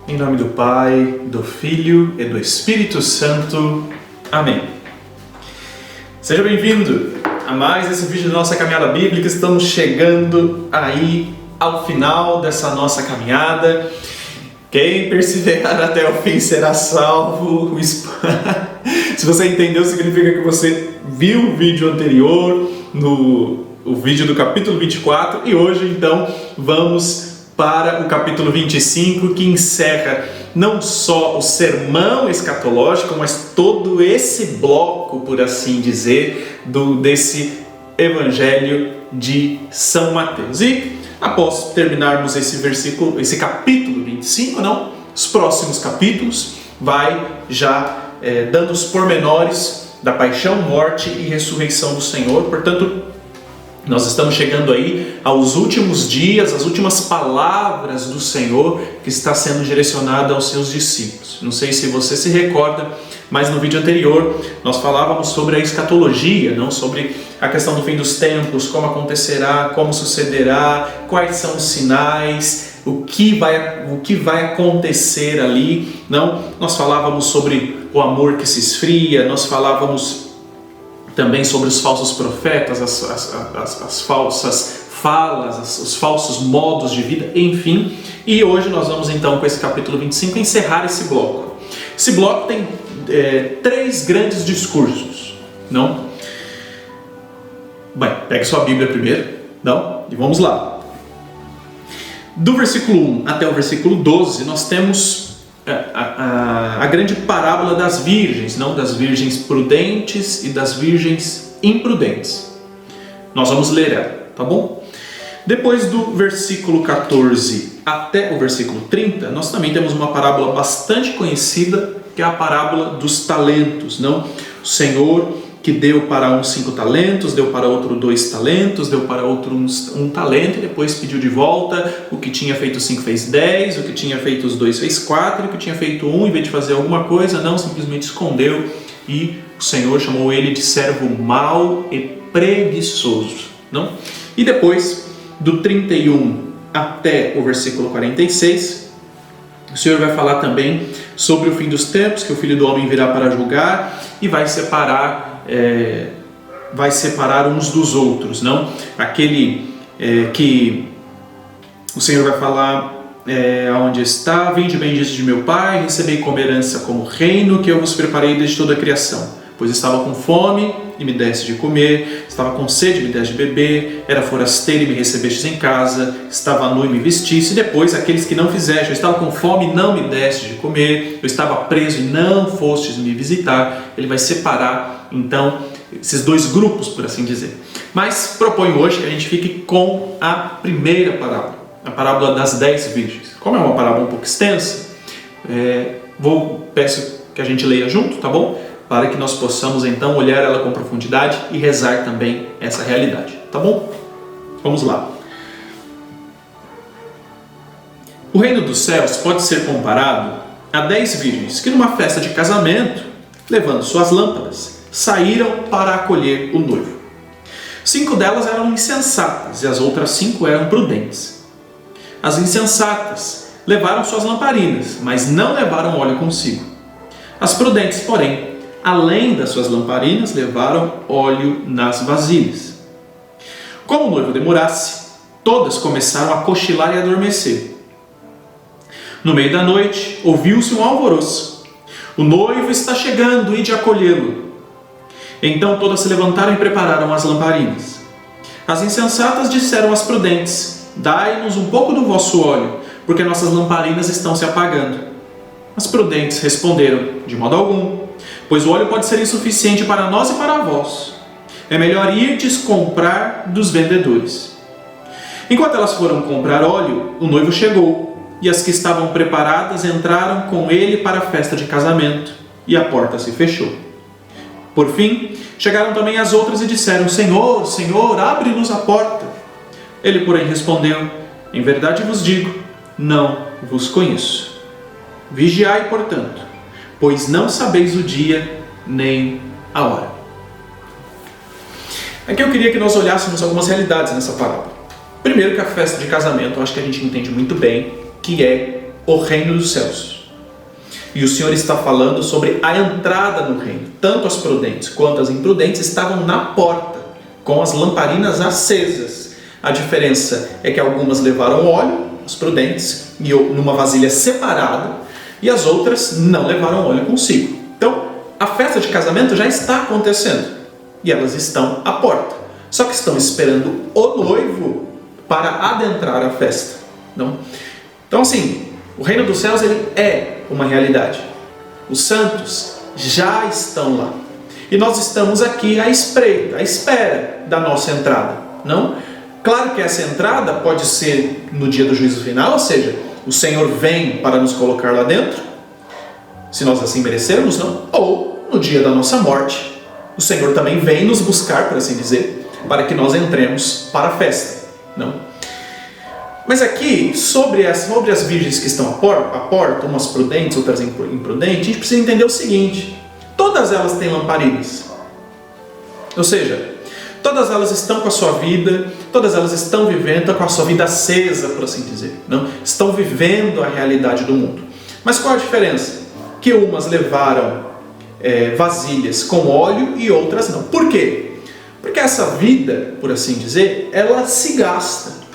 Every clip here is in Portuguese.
Em nome do Pai, do Filho e do Espírito Santo. Amém. Seja bem-vindo a mais esse vídeo da nossa caminhada bíblica. Estamos chegando aí ao final dessa nossa caminhada. Quem perseverar até o fim será salvo. Se você entendeu, significa que você viu o vídeo anterior, o vídeo do capítulo 24, e hoje então vamos para o capítulo 25, que encerra não só o sermão escatológico, mas todo esse bloco, por assim dizer, desse Evangelho de São Mateus. E após terminarmos esse capítulo 25, os próximos capítulos vai já dando os pormenores da paixão, morte e ressurreição do Senhor. Portanto, nós estamos chegando aí aos últimos dias, às últimas palavras do Senhor que está sendo direcionada aos seus discípulos. Não sei se você se recorda, mas no vídeo anterior nós falávamos sobre a escatologia, não sobre a questão do fim dos tempos, como acontecerá, como sucederá, quais são os sinais, o que vai acontecer ali. Nós falávamos sobre o amor que se esfria, nós falávamos também sobre os falsos profetas, as falsas falas, os falsos modos de vida, enfim. E hoje nós vamos então, com esse capítulo 25, encerrar esse bloco. Esse bloco tem 3 grandes discursos, Bem, pegue sua Bíblia primeiro, e vamos lá. Do versículo 1 até o versículo 12, nós temos a grande parábola das virgens, das virgens prudentes e das virgens imprudentes. Nós vamos ler ela, tá bom? Depois do versículo 14 até o versículo 30, nós também temos uma parábola bastante conhecida, que é a parábola dos talentos, O Senhor que deu para um 5 talentos, deu para outro 2 talentos, deu para outro 1 talento, e depois pediu de volta. O que tinha feito 5 fez 10, o que tinha feito os 2 fez 4, e o que tinha feito 1, em vez de fazer alguma coisa, simplesmente escondeu, e o Senhor chamou ele de servo mau e preguiçoso. E depois, do 31 até o versículo 46, o Senhor vai falar também sobre o fim dos tempos, que o Filho do Homem virá para julgar e vai separar uns dos outros, Aquele que o Senhor vai falar aonde está: vinde benditos de meu Pai, recebei como herança como reino que eu vos preparei desde toda a criação. Pois estava com fome e me deste de comer, estava com sede e me deste de beber, era forasteiro e me recebestes em casa, estava nu e me vestiste. E depois aqueles que não fizeste: eu estava com fome e não me deste de comer, eu estava preso e não fostes me visitar. Ele vai separar então esses 2 grupos, por assim dizer. Mas proponho hoje que a gente fique com a primeira parábola, a parábola das 10 virgens. Como é uma parábola um pouco extensa, peço que a gente leia junto, tá bom? Para que nós possamos então olhar ela com profundidade e rezar também essa realidade, tá bom? Vamos lá. O reino dos céus pode ser comparado a 10 virgens que, numa festa de casamento, levando suas lâmpadas, saíram para acolher o noivo. 5 delas eram insensatas e as outras 5 eram prudentes. As insensatas levaram suas lamparinas, mas não levaram óleo consigo. As prudentes, porém, além das suas lamparinas, levaram óleo nas vasilhas. Como o noivo demorasse, todas começaram a cochilar e adormecer. No meio da noite, ouviu-se um alvoroço: o noivo está chegando, ide acolhê-lo. Então todas se levantaram e prepararam as lamparinas. As insensatas disseram às prudentes: dai-nos um pouco do vosso óleo, porque nossas lamparinas estão se apagando. As prudentes responderam: de modo algum, pois o óleo pode ser insuficiente para nós e para vós. É melhor irdes comprar dos vendedores. Enquanto elas foram comprar óleo, o noivo chegou, e as que estavam preparadas entraram com ele para a festa de casamento, e a porta se fechou. Por fim, chegaram também as outras e disseram: Senhor, Senhor, abre-nos a porta. Ele, porém, respondeu: em verdade vos digo, não vos conheço. Vigiai, portanto, pois não sabeis o dia nem a hora. Aqui eu queria que nós olhássemos algumas realidades nessa parábola. Primeiro, que a festa de casamento, eu acho que a gente entende muito bem que é o reino dos céus. E o Senhor está falando sobre a entrada no reino. Tanto as prudentes quanto as imprudentes estavam na porta, com as lamparinas acesas. A diferença é que algumas levaram óleo, as prudentes, e numa vasilha separada, e as outras não levaram óleo consigo. Então, a festa de casamento já está acontecendo, e elas estão à porta. Só que estão esperando o noivo para adentrar a festa. Não? Então, assim, o reino dos céus ele é uma realidade. Os santos já estão lá. E nós estamos aqui à espreita, à espera da nossa entrada. Não? Claro que essa entrada pode ser no dia do juízo final, ou seja, o Senhor vem para nos colocar lá dentro, se nós assim merecermos, não? Ou no dia da nossa morte, o Senhor também vem nos buscar, por assim dizer, para que nós entremos para a festa. Não? Mas aqui, sobre as virgens que estão à porta, umas prudentes, outras imprudentes, a gente precisa entender o seguinte: todas elas têm lamparinas. Ou seja, todas elas estão com a sua vida, todas elas estão vivendo com a sua vida acesa, por assim dizer. Não? Estão vivendo a realidade do mundo. Mas qual a diferença? Que umas levaram vasilhas com óleo e outras não. Por quê? Porque essa vida, por assim dizer, ela se gasta.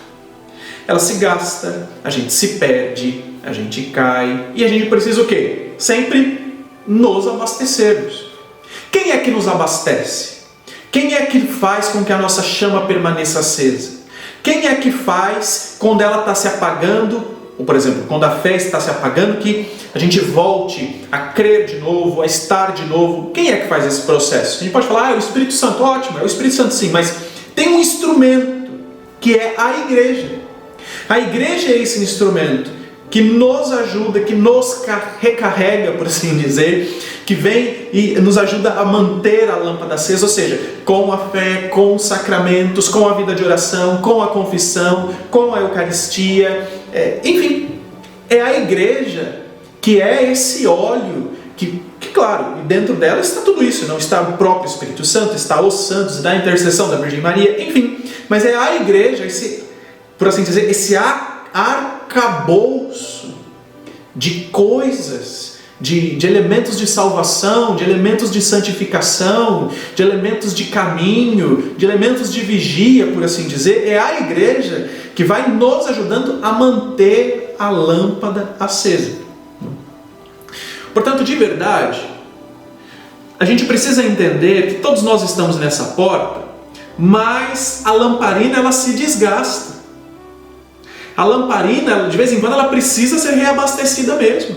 Ela se gasta, a gente se perde, a gente cai e a gente precisa o quê? Sempre nos abastecermos. Quem é que nos abastece? Quem é que faz com que a nossa chama permaneça acesa? Quem é que faz quando ela está se apagando, ou por exemplo, quando a fé está se apagando, que a gente volte a crer de novo, a estar de novo? Quem é que faz esse processo? A gente pode falar, é o Espírito Santo, ótimo, é o Espírito Santo sim, mas tem um instrumento que é a igreja. A igreja é esse instrumento que nos ajuda, que nos recarrega, por assim dizer, que vem e nos ajuda a manter a lâmpada acesa, ou seja, com a fé, com os sacramentos, com a vida de oração, com a confissão, com a Eucaristia, enfim, é a igreja que é esse óleo que claro, dentro dela está tudo isso, não está o próprio Espírito Santo, está os santos, da intercessão da Virgem Maria, enfim, mas é a igreja, por assim dizer, esse arcabouço de coisas, de elementos de salvação, de elementos de santificação, de elementos de caminho, de elementos de vigia, por assim dizer, é a igreja que vai nos ajudando a manter a lâmpada acesa. Portanto, de verdade, a gente precisa entender que todos nós estamos nessa porta, mas a lamparina ela se desgasta. A lamparina, de vez em quando, ela precisa ser reabastecida mesmo.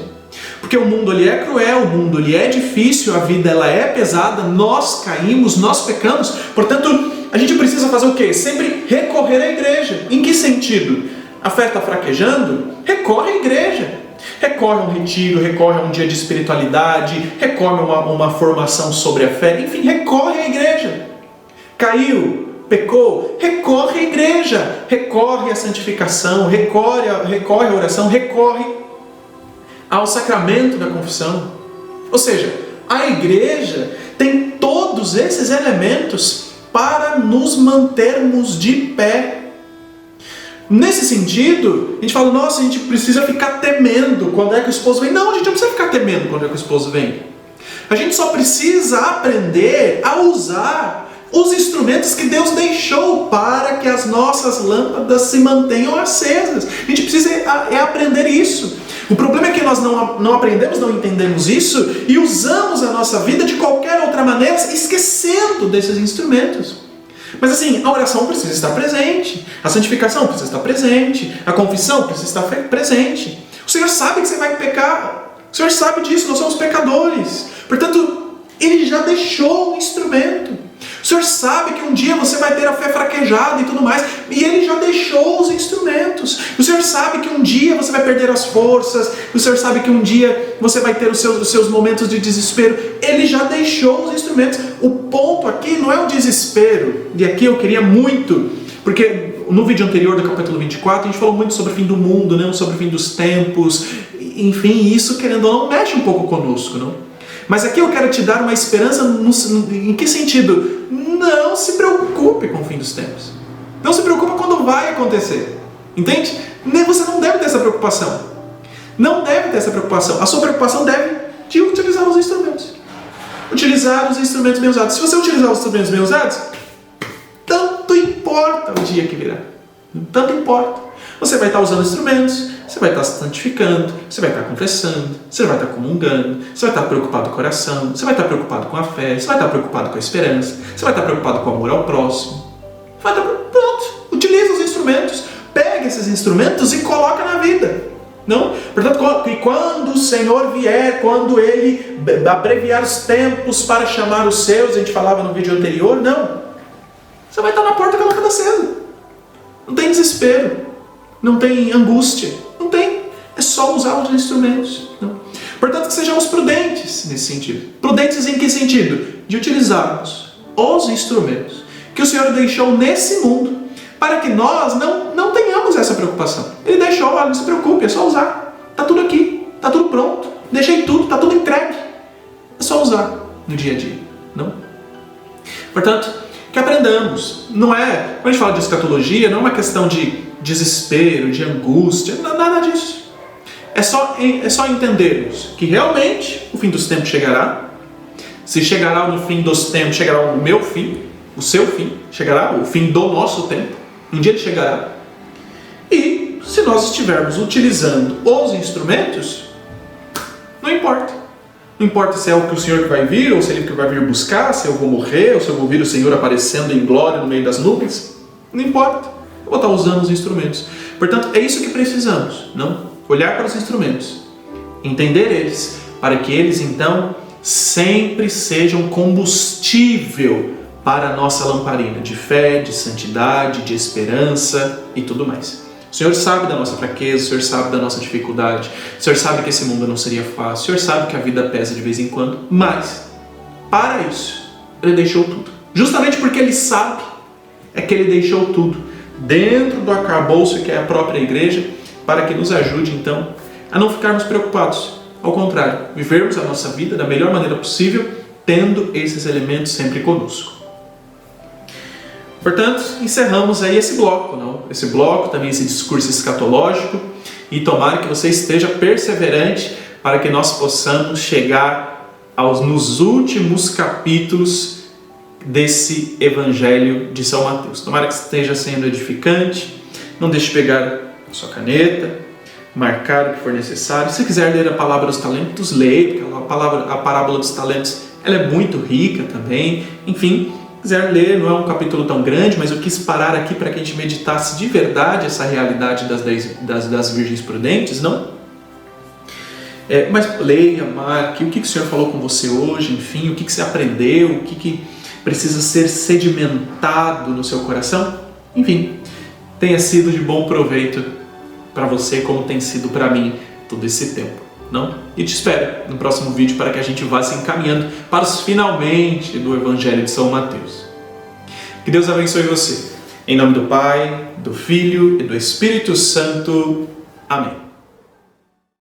Porque o mundo ali é cruel, o mundo ali é difícil, a vida ela é pesada, nós caímos, nós pecamos. Portanto, a gente precisa fazer o quê? Sempre recorrer à igreja. Em que sentido? A fé está fraquejando? Recorre à igreja. Recorre a um retiro, recorre a um dia de espiritualidade, recorre a uma formação sobre a fé, enfim, recorre à igreja. Caiu, pecou, recorre à igreja, recorre à santificação, recorre à oração, recorre ao sacramento da confissão. Ou seja, a igreja tem todos esses elementos para nos mantermos de pé. Nesse sentido, a gente fala, nossa, a gente precisa ficar temendo quando é que o esposo vem. Não, a gente não precisa ficar temendo quando é que o esposo vem. A gente só precisa aprender a usar os instrumentos que Deus deixou para que as nossas lâmpadas se mantenham acesas. A gente precisa aprender isso. O problema é que nós não aprendemos, não entendemos isso e usamos a nossa vida de qualquer outra maneira, esquecendo desses instrumentos. Mas assim, a oração precisa estar presente, a santificação precisa estar presente, a confissão precisa estar presente. O Senhor sabe que você vai pecar, o Senhor sabe disso, nós somos pecadores. Portanto, Ele já deixou um instrumento. O Senhor sabe que um dia você vai ter a fé fraquejada e tudo mais, e Ele já deixou os instrumentos. O Senhor sabe que um dia você vai perder as forças, o Senhor sabe que um dia você vai ter os seus momentos de desespero. Ele já deixou os instrumentos. O ponto aqui não é o desespero, e aqui eu queria muito, porque no vídeo anterior do capítulo 24, a gente falou muito sobre o fim do mundo, né? Sobre o fim dos tempos, enfim, isso querendo ou não mexe um pouco conosco, não? Mas aqui eu quero te dar uma esperança, em que sentido? Não se preocupe com o fim dos tempos. Não se preocupe quando vai acontecer. Entende? Você não deve ter essa preocupação. Não deve ter essa preocupação. A sua preocupação deve de utilizar os instrumentos. Utilizar os instrumentos bem usados. Se você utilizar os instrumentos bem usados, tanto importa o dia que virá. Tanto importa. Você vai estar usando instrumentos, você vai estar se santificando, você vai estar confessando, você vai estar comungando, você vai estar preocupado com o coração, você vai estar preocupado com a fé, você vai estar preocupado com a esperança, você vai estar preocupado com o amor ao próximo. Vai estar pronto. Utiliza os instrumentos, pega esses instrumentos e coloca na vida. Não? Portanto, quando o Senhor vier, quando Ele abreviar os tempos para chamar os seus, a gente falava no vídeo anterior, não. Você vai estar na porta com a lâmpada acesa. Não tem desespero, não tem angústia, não tem. É só usar os instrumentos. Não? Portanto, que sejamos prudentes nesse sentido. Prudentes em que sentido? De utilizarmos os instrumentos que o Senhor deixou nesse mundo, para que nós não tenhamos essa preocupação. Ele deixou, olha, não se preocupe, é só usar. Está tudo aqui, está tudo pronto. Deixei tudo, está tudo entregue. É só usar no dia a dia. Não? Portanto, que aprendamos. Não é, quando a gente fala de escatologia, não é uma questão de desespero, de angústia, nada disso. É só entendermos que realmente o fim dos tempos chegará. Se chegará no fim dos tempos, chegará o meu fim, o seu fim, chegará o fim do nosso tempo. Um dia ele chegará. E se nós estivermos utilizando os instrumentos, não importa. Não importa se é o que o Senhor vai vir, ou se é Ele que vai vir buscar, se eu vou morrer, ou se eu vou ver o Senhor aparecendo em glória no meio das nuvens. Não importa. Eu vou estar usando os instrumentos. Portanto, é isso que precisamos. Não? Olhar para os instrumentos. Entender eles. Para que eles, então, sempre sejam combustível para a nossa lamparina de fé, de santidade, de esperança e tudo mais. O Senhor sabe da nossa fraqueza, o Senhor sabe da nossa dificuldade, o Senhor sabe que esse mundo não seria fácil, o Senhor sabe que a vida pesa de vez em quando, mas, para isso, Ele deixou tudo. Justamente porque Ele sabe, é que Ele deixou tudo dentro do arcabouço que é a própria igreja, para que nos ajude, então, a não ficarmos preocupados. Ao contrário, vivermos a nossa vida da melhor maneira possível, tendo esses elementos sempre conosco. Portanto, encerramos aí esse bloco, não? Esse bloco, também esse discurso escatológico, e tomara que você esteja perseverante para que nós possamos chegar nos últimos capítulos desse Evangelho de São Mateus. Tomara que esteja sendo edificante, não deixe de pegar a sua caneta, marcar o que for necessário. Se quiser ler a palavra dos talentos, leia, porque a parábola dos talentos ela é muito rica também, enfim. Quiser ler, não é um capítulo tão grande, mas eu quis parar aqui para que a gente meditasse de verdade essa realidade das virgens prudentes, não? Mas leia, marque, o que o Senhor falou com você hoje, enfim, o que você aprendeu, o que precisa ser sedimentado no seu coração, enfim, tenha sido de bom proveito para você, como tem sido para mim todo esse tempo. Não? E te espero no próximo vídeo para que a gente vá se encaminhando para os finalmente do Evangelho de São Mateus. Que Deus abençoe você. Em nome do Pai, do Filho e do Espírito Santo. Amém.